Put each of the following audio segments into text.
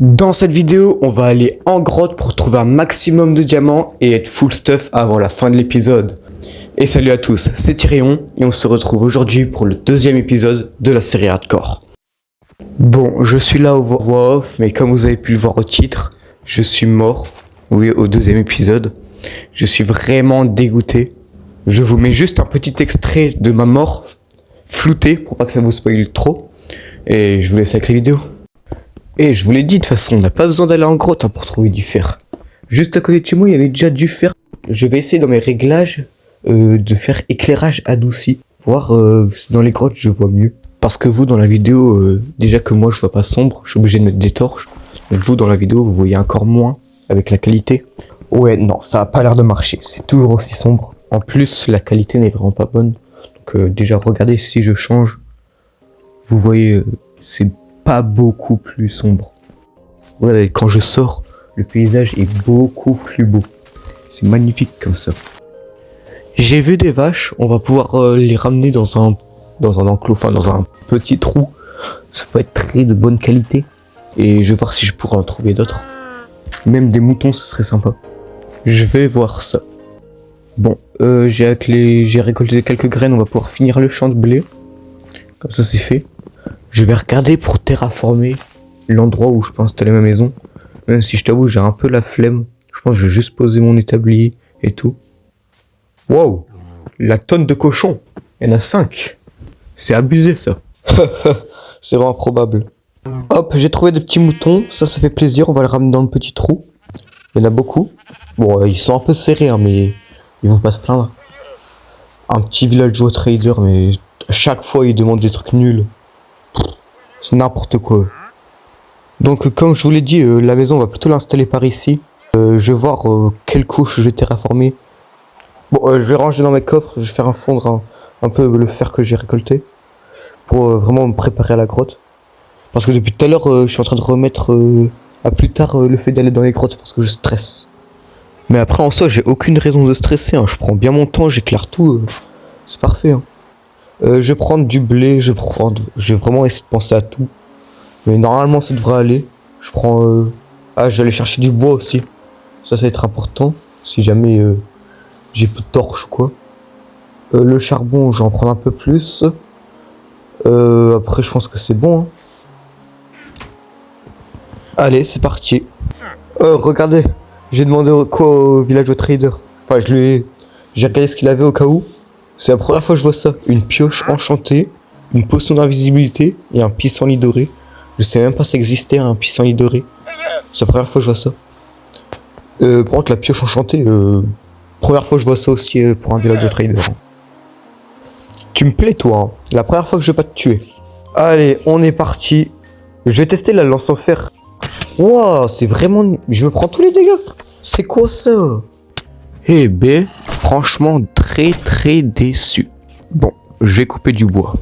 Dans cette vidéo, on va aller en grotte pour trouver un maximum de diamants et être full stuff avant la fin de l'épisode. Et salut à tous, c'est Tyrion et on se retrouve aujourd'hui pour le deuxième épisode de la série Hardcore. Bon, je suis là au voix off, mais comme vous avez pu le voir au titre, je suis mort, oui, au deuxième épisode. Je suis vraiment dégoûté. Je vous mets juste un petit extrait de ma mort, flouté, pour pas que ça vous spoile trop. Et je vous laisse avec la vidéo. Et je vous l'ai dit, de toute façon, on n'a pas besoin d'aller en grotte pour trouver du fer. Juste à côté de chez moi, il y avait déjà du fer. Je vais essayer dans mes réglages de faire éclairage adouci. Voir si dans les grottes je vois mieux. Parce que vous, dans la vidéo, déjà que moi je vois pas sombre, je suis obligé de mettre des torches. Mais vous, dans la vidéo, vous voyez encore moins avec la qualité. Ouais, non, ça a pas l'air de marcher. C'est toujours aussi sombre. En plus, la qualité n'est vraiment pas bonne. Donc déjà, regardez si je change. Vous voyez, c'est pas beaucoup plus sombre. Regardez, quand je sors, le paysage est beaucoup plus beau. C'est magnifique comme ça. J'ai vu des vaches, on va pouvoir les ramener dans un enclos, enfin dans un petit trou. Ça peut être très de bonne qualité. Et je vais voir si je pourrais en trouver d'autres. Même des moutons, ce serait sympa. Je vais voir ça. Bon, j'ai récolté quelques graines, on va pouvoir finir le champ de blé. Comme ça c'est fait. Je vais regarder pour terraformer l'endroit où je peux installer ma maison. Même si je t'avoue, j'ai un peu la flemme. Je pense que je vais juste poser mon établi et tout. Wow, la tonne de cochons. Il y en a 5. C'est abusé ça. C'est vraiment probable. Hop, j'ai trouvé des petits moutons. Ça fait plaisir. On va les ramener dans le petit trou. Il y en a beaucoup. Bon, ils sont un peu serrés, hein, mais ils vont pas se plaindre. Un petit villageois trader, mais à chaque fois, ils demandent des trucs nuls. C'est n'importe quoi. Donc comme je vous l'ai dit, la maison on va plutôt l'installer par ici. Je vais voir quelle couche je vais terraformer. Bon, je vais ranger dans mes coffres, je vais faire fondre un peu le fer que j'ai récolté. Pour vraiment me préparer à la grotte. Parce que depuis tout à l'heure, je suis en train de remettre à plus tard le fait d'aller dans les grottes parce que je stresse. Mais après en soi, j'ai aucune raison de stresser, hein. Je prends bien mon temps, j'éclaire tout. C'est parfait, hein. Je vais prendre du blé, je vais vraiment essayer de penser à tout. Mais normalement ça devrait aller. Je prends... je vais aller chercher du bois aussi. Ça va être important. Si jamais j'ai peu de torches ou quoi. Le charbon, j'en prends un peu plus. Après je pense que c'est bon, hein. Allez, c'est parti. Regardez. J'ai demandé quoi au villageois trader. Enfin, j'ai regardé ce qu'il avait au cas où. C'est la première fois que je vois ça. Une pioche enchantée, une potion d'invisibilité et un pissenlit doré. Je sais même pas si ça existait un pissenlit doré. C'est la première fois que je vois ça. Par contre, la pioche enchantée, première fois que je vois ça aussi pour un village de trader. Tu me plais, toi, hein. La première fois que je vais pas te tuer. Allez, on est parti. Je vais tester la lance en fer. Wow, c'est vraiment... Je me prends tous les dégâts. C'est quoi ça? Eh ben, franchement, très déçu. Bon, je vais couper du bois.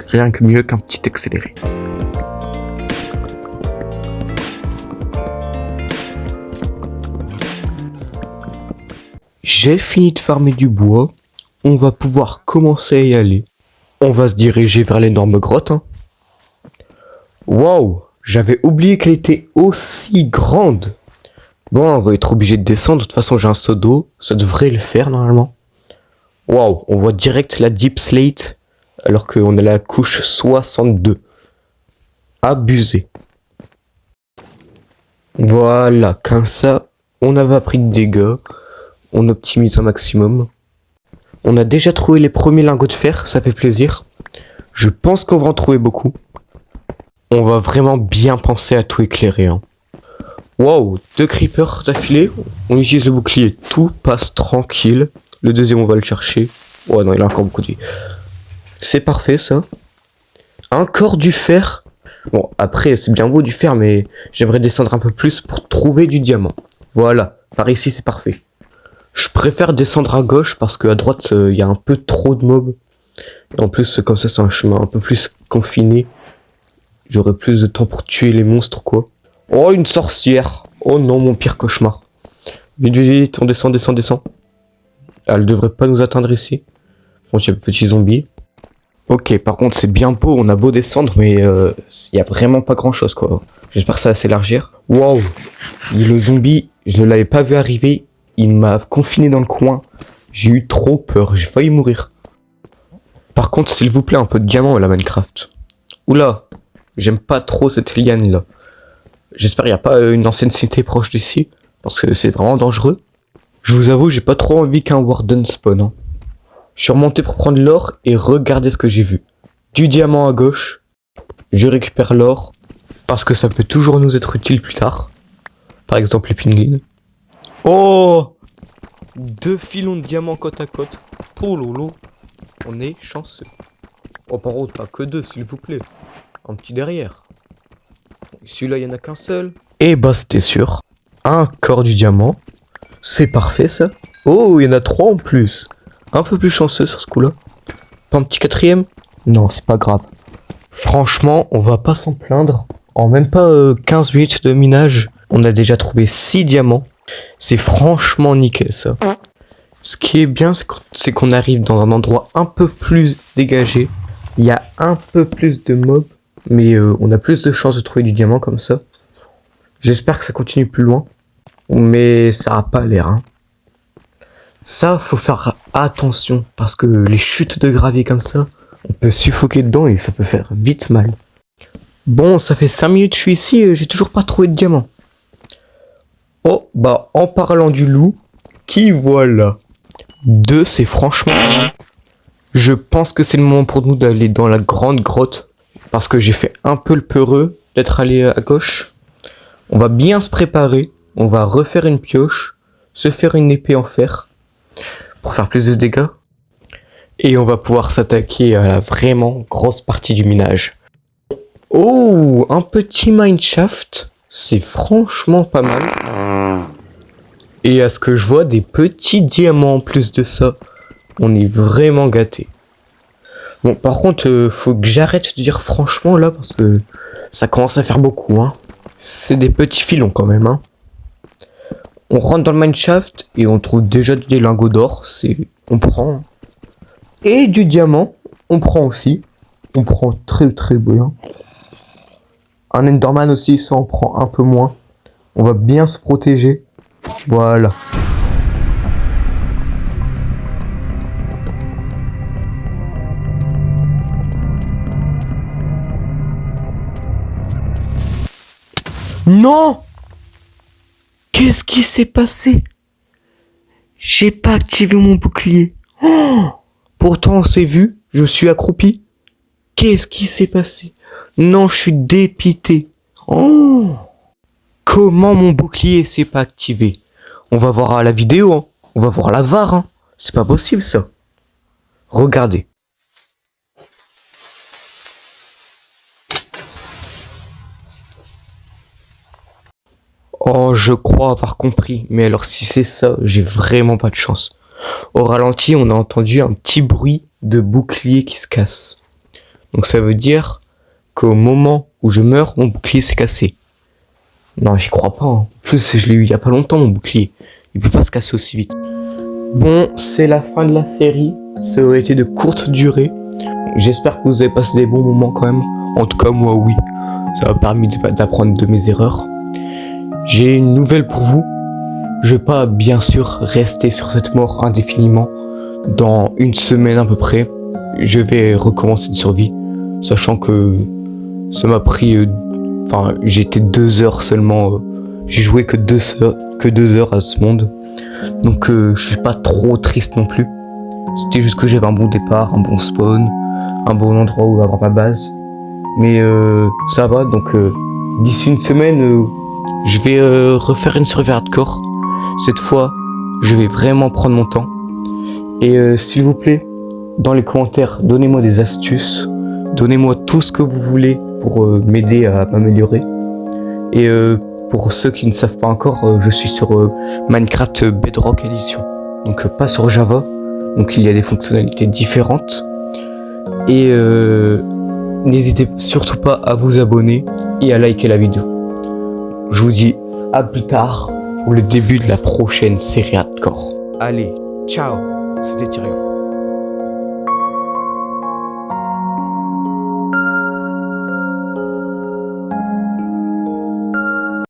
Rien que mieux qu'un petit accéléré. J'ai fini de farmer du bois. On va pouvoir commencer à y aller. On va se diriger vers l'énorme grotte, hein. Waouh, j'avais oublié qu'elle était aussi grande. Bon, on va être obligé de descendre. De toute façon, j'ai un seau d'eau. Ça devrait le faire, normalement. Waouh, on voit direct la Deep Slate. Alors qu'on a la couche 62. Abusé. Voilà, comme ça, on avait pris de dégâts. On optimise un maximum. On a déjà trouvé les premiers lingots de fer. Ça fait plaisir. Je pense qu'on va en trouver beaucoup. On va vraiment bien penser à tout éclairer, hein. Wow, 2 creepers d'affilée, on utilise le bouclier, tout passe tranquille. Le deuxième on va le chercher. Ouais non, il a encore beaucoup de vie. C'est parfait ça. Encore du fer. Bon après c'est bien beau du fer mais j'aimerais descendre un peu plus pour trouver du diamant. Voilà, par ici c'est parfait. Je préfère descendre à gauche parce qu'à droite il y a un peu trop de mobs. Et en plus comme ça c'est un chemin un peu plus confiné. J'aurai plus de temps pour tuer les monstres quoi. Oh, une sorcière. Oh non, mon pire cauchemar. Vite, vite, vite, on descend. Elle devrait pas nous atteindre ici. Bon, il y a le petit zombie. Ok, par contre c'est bien beau, on a beau descendre, mais y a vraiment pas grand chose quoi. J'espère que ça va s'élargir. Waouh, le zombie, je ne l'avais pas vu arriver, il m'a confiné dans le coin. J'ai eu trop peur, j'ai failli mourir. Par contre, s'il vous plaît, un peu de diamant à la Minecraft. Oula, j'aime pas trop cette liane là. J'espère qu'il n'y a pas une ancienne cité proche d'ici, parce que c'est vraiment dangereux. Je vous avoue, j'ai pas trop envie qu'un warden spawn. Hein. Je suis remonté pour prendre l'or et regardez ce que j'ai vu. Du diamant à gauche, je récupère l'or, parce que ça peut toujours nous être utile plus tard. Par exemple les pingouins. Oh, 2 filons de diamants côte à côte. Oh lolo, on est chanceux. Oh par contre, pas que 2 s'il vous plaît. Un petit derrière. Celui-là, il n'y en a qu'un seul. Et bah c'était sûr. Un corps du diamant. C'est parfait ça. Oh, il y en a 3 en plus. Un peu plus chanceux sur ce coup-là. Pas un petit 4ème? Non, c'est pas grave. Franchement, on va pas s'en plaindre. En même pas 15 minutes de minage, on a déjà trouvé 6 diamants. C'est franchement nickel ça. Ce qui est bien, c'est qu'on arrive dans un endroit un peu plus dégagé. Il y a un peu plus de mobs, mais on a plus de chances de trouver du diamant comme ça. J'espère que ça continue plus loin, mais ça n'a pas l'air. Hein. Ça, faut faire attention, parce que les chutes de gravier comme ça, on peut suffoquer dedans et ça peut faire vite mal. Bon, ça fait 5 minutes que je suis ici, j'ai toujours pas trouvé de diamant. Oh, bah en parlant du loup, qui voilà 2, c'est franchement... Je pense que c'est le moment pour nous d'aller dans la grande grotte, parce que j'ai fait un peu le peureux d'être allé à gauche. On va bien se préparer, on va refaire une pioche, se faire une épée en fer, pour faire plus de dégâts. Et on va pouvoir s'attaquer à la vraiment grosse partie du minage. Oh, un petit mineshaft, c'est franchement pas mal. Et à ce que je vois, des petits diamants en plus de ça. On est vraiment gâtés. Bon, par contre, faut que j'arrête de dire franchement là, parce que ça commence à faire beaucoup. Hein. C'est des petits filons quand même. Hein. On rentre dans le mineshaft et on trouve déjà des lingots d'or. On prend. Et du diamant, on prend aussi. On prend très très bien. Un Enderman aussi, ça on prend un peu moins. On va bien se protéger. Voilà. Non! Qu'est-ce qui s'est passé? J'ai pas activé mon bouclier. Oh! Pourtant on s'est vu, je suis accroupi. Qu'est-ce qui s'est passé? Non, je suis dépité. Oh! Comment mon bouclier s'est pas activé? On va voir à la vidéo, hein. On va voir la VAR. Hein. C'est pas possible ça. Regardez. Oh, je crois avoir compris. Mais alors si c'est ça, j'ai vraiment pas de chance. Au ralenti, on a entendu un petit bruit de bouclier qui se casse. Donc ça veut dire qu'au moment où je meurs, mon bouclier s'est cassé. Non, j'y crois pas. Hein. En plus, je l'ai eu il y a pas longtemps, mon bouclier. Il peut pas se casser aussi vite. Bon, c'est la fin de la série. Ça aurait été de courte durée. J'espère que vous avez passé des bons moments quand même. En tout cas, moi, oui. Ça m'a permis d'apprendre de mes erreurs. J'ai une nouvelle pour vous. Je vais pas, bien sûr, rester sur cette mort indéfiniment. Dans une semaine à peu près, je vais recommencer une survie. Sachant que ça m'a pris... j'ai été 2 heures seulement. J'ai joué que 2 heures à ce monde. Donc je suis pas trop triste non plus. C'était juste que j'avais un bon départ, un bon spawn, un bon endroit où avoir ma base. Mais ça va, donc d'ici une semaine, je vais refaire une survie hardcore. Cette fois, je vais vraiment prendre mon temps. Et s'il vous plaît, dans les commentaires, donnez-moi des astuces. Donnez-moi tout ce que vous voulez pour m'aider à m'améliorer. Et pour ceux qui ne savent pas encore, je suis sur Minecraft Bedrock Edition. Donc pas sur Java. Donc il y a des fonctionnalités différentes. Et n'hésitez surtout pas à vous abonner et à liker la vidéo. Je vous dis à plus tard pour le début de la prochaine série hardcore. Allez, ciao, c'était Tyrion.